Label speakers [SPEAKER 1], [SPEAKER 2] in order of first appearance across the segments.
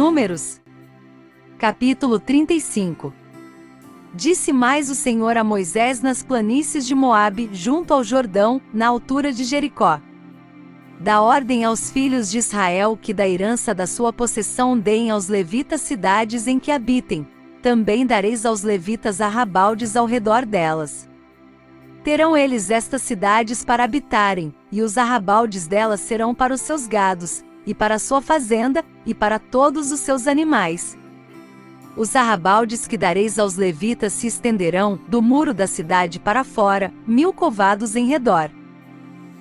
[SPEAKER 1] Números, capítulo 35. Disse mais o Senhor a Moisés nas planícies de Moabe, junto ao Jordão, na altura de Jericó: dá ordem aos filhos de Israel que da herança da sua possessão deem aos levitas cidades em que habitem. Também dareis aos levitas arrabaldes ao redor delas. Terão eles estas cidades para habitarem, e os arrabaldes delas serão para os seus gados, e para a sua fazenda, e para todos os seus animais. Os arrabaldes que dareis aos levitas se estenderão, do muro da cidade para fora, 1000 covados em redor.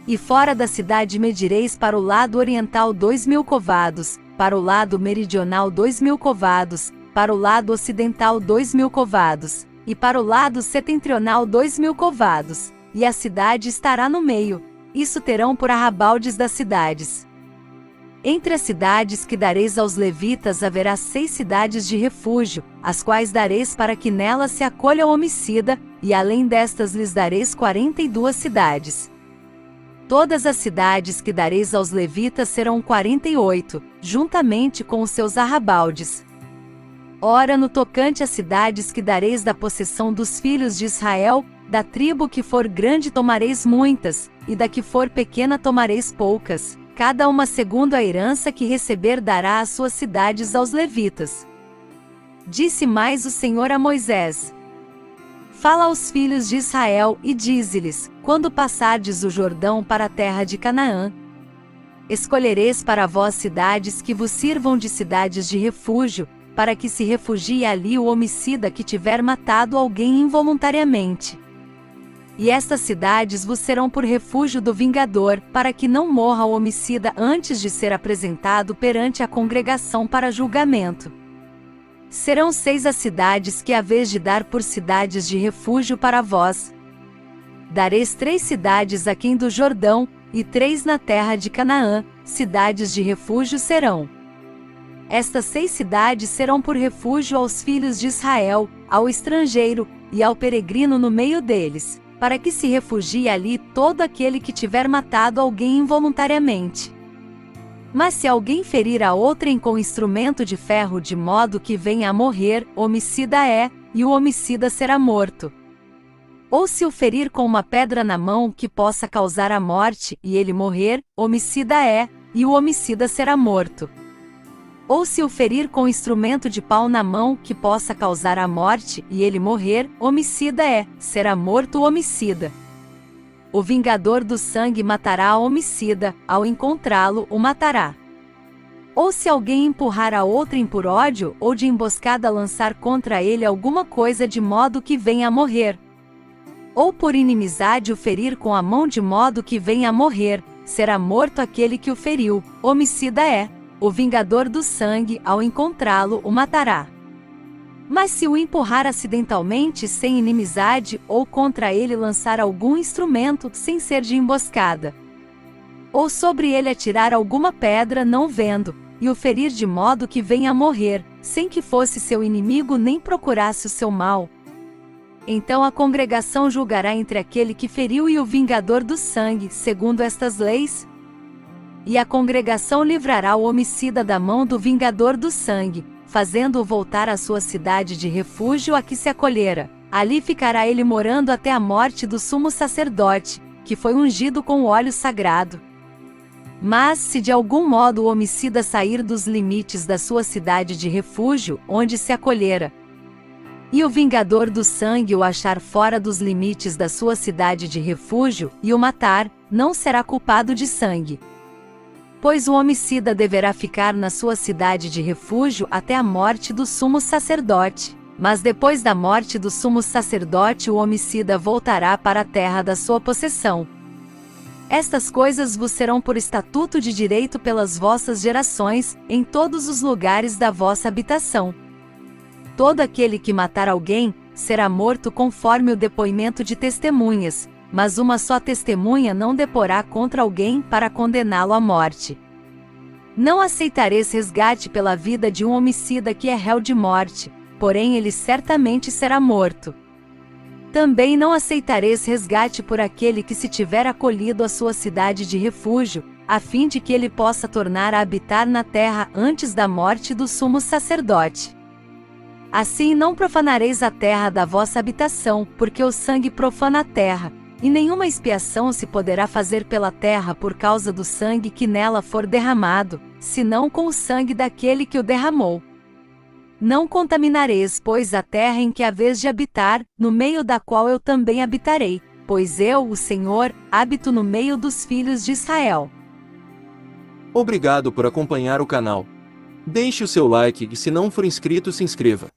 [SPEAKER 1] E fora da cidade medireis para o lado oriental 2000 covados, para o lado meridional 2000 covados, para o lado ocidental 2000 covados, e para o lado setentrional 2000 covados, e a cidade estará no meio. Isso terão por arrabaldes das cidades. Entre as cidades que dareis aos levitas haverá 6 cidades de refúgio, as quais dareis para que nelas se acolha o homicida, e além destas lhes dareis 42 cidades. Todas as cidades que dareis aos levitas serão 48, juntamente com os seus arrabaldes. Ora, no tocante às cidades que dareis da possessão dos filhos de Israel, da tribo que for grande tomareis muitas, e da que for pequena tomareis poucas. Cada uma segundo a herança que receber dará as suas cidades aos levitas. Disse mais o Senhor a Moisés: fala aos filhos de Israel e dize-lhes: quando passardes o Jordão para a terra de Canaã, escolhereis para vós cidades que vos sirvam de cidades de refúgio, para que se refugie ali o homicida que tiver matado alguém involuntariamente. E estas cidades vos serão por refúgio do vingador, para que não morra o homicida antes de ser apresentado perante a congregação para julgamento. Serão 6 as cidades que haveis de dar por cidades de refúgio para vós. Dareis 3 cidades aquém do Jordão, e 3 na terra de Canaã, cidades de refúgio serão. Estas 6 cidades serão por refúgio aos filhos de Israel, ao estrangeiro, e ao peregrino no meio deles, para que se refugie ali todo aquele que tiver matado alguém involuntariamente. Mas se alguém ferir a outrem com instrumento de ferro de modo que venha a morrer, homicida é, e o homicida será morto. Ou se o ferir com uma pedra na mão que possa causar a morte, e ele morrer, homicida é, e o homicida será morto. Ou se o ferir com instrumento de pau na mão que possa causar a morte, e ele morrer, homicida é, será morto o homicida. O vingador do sangue matará o homicida, ao encontrá-lo o matará. Ou se alguém empurrar a outrem por ódio, ou de emboscada lançar contra ele alguma coisa de modo que venha a morrer. Ou por inimizade o ferir com a mão de modo que venha a morrer, será morto aquele que o feriu, homicida é. O vingador do sangue, ao encontrá-lo, o matará. Mas se o empurrar acidentalmente sem inimizade, ou contra ele lançar algum instrumento, sem ser de emboscada, ou sobre ele atirar alguma pedra não vendo, e o ferir de modo que venha a morrer, sem que fosse seu inimigo nem procurasse o seu mal, então a congregação julgará entre aquele que feriu e o vingador do sangue, segundo estas leis. E a congregação livrará o homicida da mão do vingador do sangue, fazendo-o voltar à sua cidade de refúgio a que se acolhera. Ali ficará ele morando até a morte do sumo sacerdote, que foi ungido com o óleo sagrado. Mas, se de algum modo o homicida sair dos limites da sua cidade de refúgio, onde se acolhera, e o vingador do sangue o achar fora dos limites da sua cidade de refúgio, e o matar, não será culpado de sangue. Pois o homicida deverá ficar na sua cidade de refúgio até a morte do sumo sacerdote. Mas depois da morte do sumo sacerdote o homicida voltará para a terra da sua possessão. Estas coisas vos serão por estatuto de direito pelas vossas gerações, em todos os lugares da vossa habitação. Todo aquele que matar alguém, será morto conforme o depoimento de testemunhas, mas uma só testemunha não deporá contra alguém para condená-lo à morte. Não aceitareis resgate pela vida de um homicida que é réu de morte, porém ele certamente será morto. Também não aceitareis resgate por aquele que se tiver acolhido à sua cidade de refúgio, a fim de que ele possa tornar a habitar na terra antes da morte do sumo sacerdote. Assim não profanareis a terra da vossa habitação, porque o sangue profana a terra, e nenhuma expiação se poderá fazer pela terra por causa do sangue que nela for derramado, senão com o sangue daquele que o derramou. Não contaminareis, pois, a terra em que haveis de habitar, no meio da qual eu também habitarei, pois eu, o Senhor, habito no meio dos filhos de Israel.
[SPEAKER 2] Obrigado por acompanhar o canal. Deixe o seu like e se não for inscrito, se inscreva.